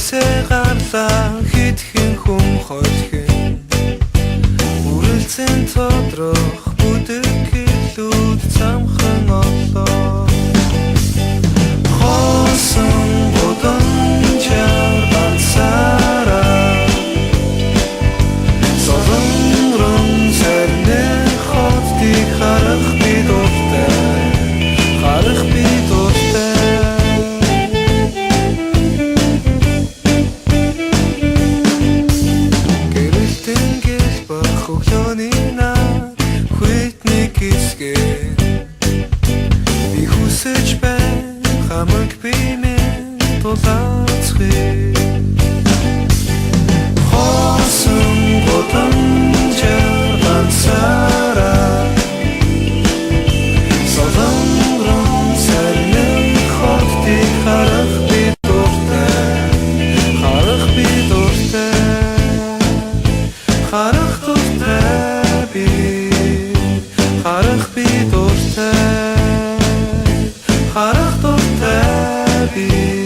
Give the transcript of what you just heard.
Хизээсээ гарлаа хитгэн хүм хойлохын Үрэлцэн тодрох бүдэг гэлүүд замхан олоо Хоосон гудамжаар ганцаараа Солонгорон сарны хотыг харах би дуртай Харах би дуртай Хөглөөний наад хүйтний гисгэн Би хүсэж байна хамаг бинэн тулаацхий Хоосон гудамжаар ганцаараа Солонгорон сарны хотыг харах би дуртай Харах би дуртай Харах дуртай би Харах би дуртай Харах дуртай би